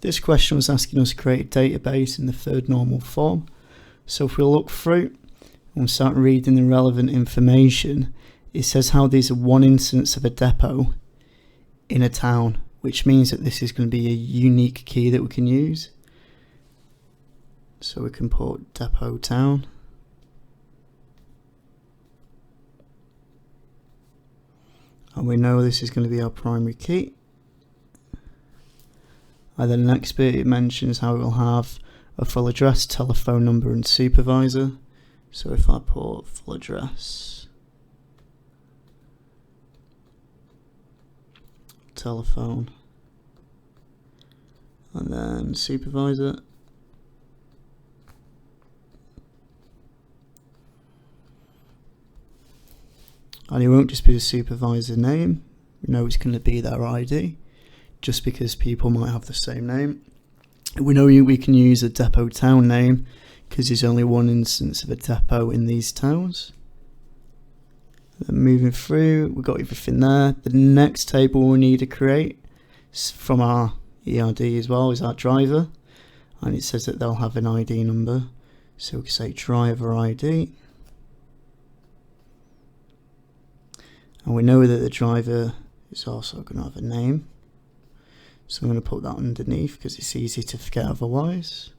This question was asking us to create a database in the third normal form. So if we look through and we start reading the relevant information, it says how there's one instance of a depot in a town, which means that this is going to be a unique key that we can use. So we can put depot town. And we know this is going to be our primary key. And then the next bit, it mentions how it will have a full address, telephone number and supervisor. So if I put full address, telephone, and then supervisor, and it won't just be the supervisor name, we know it's going to be their ID, just because people might have the same name. We know we can use a depot town name because there's only one instance of a depot in these towns. Then moving through, we've got everything there. The next table we need to create from our ERD as well is our driver, and it says that they'll have an ID number, so we can say driver ID. And we know that the driver is also going to have a name, so I'm going to put that underneath because it's easy to forget otherwise.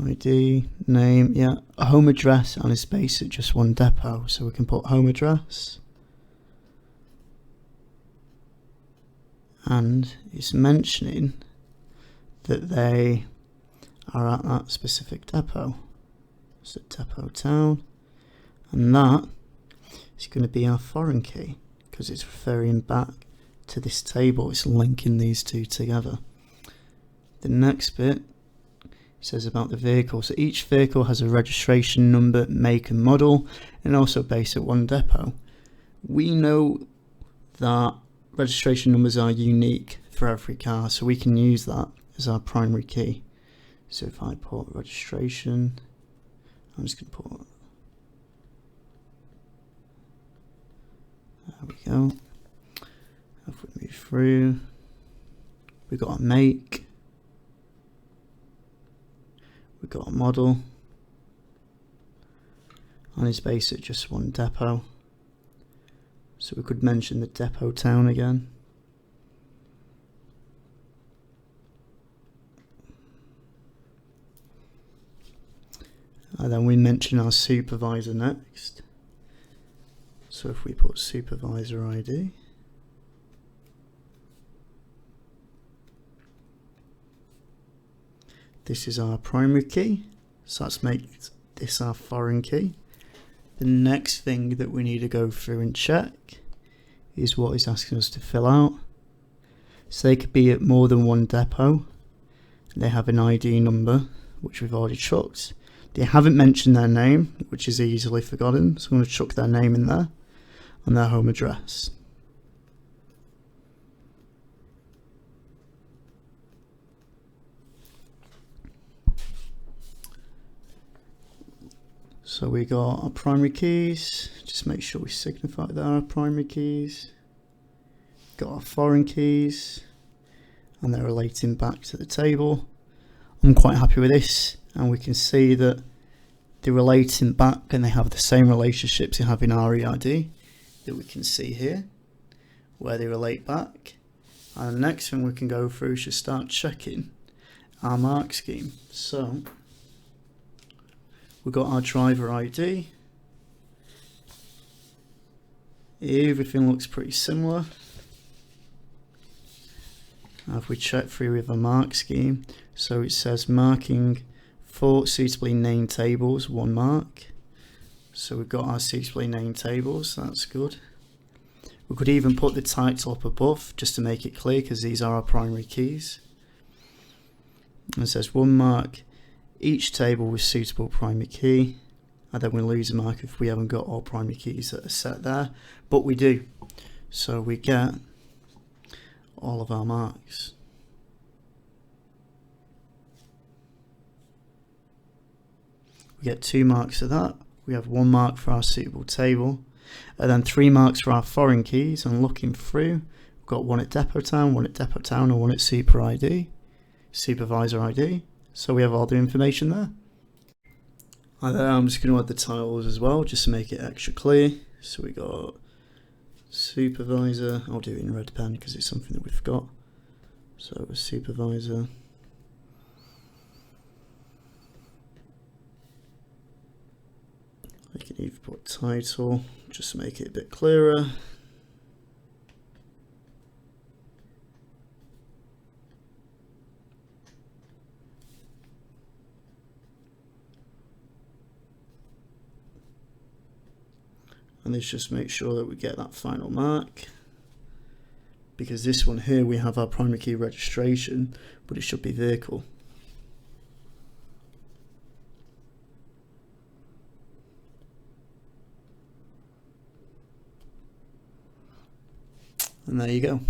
ID, name, yeah, a home address and a space at just one depot, so we can put home address. And it's mentioning that they are at that specific depot. So depot town, and that is going to be our foreign key because it's referring back to this table. It's linking these two together. The next bit says about the vehicle. So each vehicle has a registration number, make and model, and also based at one depot. We know that registration numbers are unique for every car, so we can use that as our primary key. So if I put registration, I'm just going to put, there we go. If we move through, we've got a make, we've got a model, and it's based at just one depot. So we could mention the depot town again. And then we mention our supervisor next. So if we put supervisor ID, this is our primary key, so let's make this our foreign key. The next thing that we need to go through and check is what it's asking us to fill out. So they could be at more than one depot. They have an ID number, which we've already chucked. They haven't mentioned their name, which is easily forgotten, so I'm going to chuck their name in there, and their home address. So we got our primary keys, just make sure we signify that our primary keys. Got our foreign keys, and they're relating back to the table. I'm quite happy with this, and we can see that they're relating back and they have the same relationships they have in our ERD that we can see here, where they relate back. And the next thing we can go through is just start checking our mark scheme. So we've got our driver ID. Everything looks pretty similar. Now if we check through with a mark scheme, so it says marking for suitably named tables, 1 mark. So we've got our suitably named tables, that's good. We could even put the title up above just to make it clear because these are our primary keys. And it says 1 mark each table with suitable primary key, and then we lose a mark if we haven't got all primary keys that are set there, but we do, so we get all of our marks. We get 2 marks for that. We have 1 mark for our suitable table, and then 3 marks for our foreign keys. And looking through, got one at depot town, one at depot town, and one at supervisor ID. So we have all the information there. And then I'm just going to add the titles as well, just to make it extra clear. So we got supervisor. I'll do it in red pen because it's something that we forgot. So supervisor. I can even put title, just to make it a bit clearer. And let's just make sure that we get that final mark, because this one here we have our primary key registration, but it should be vehicle. And there you go.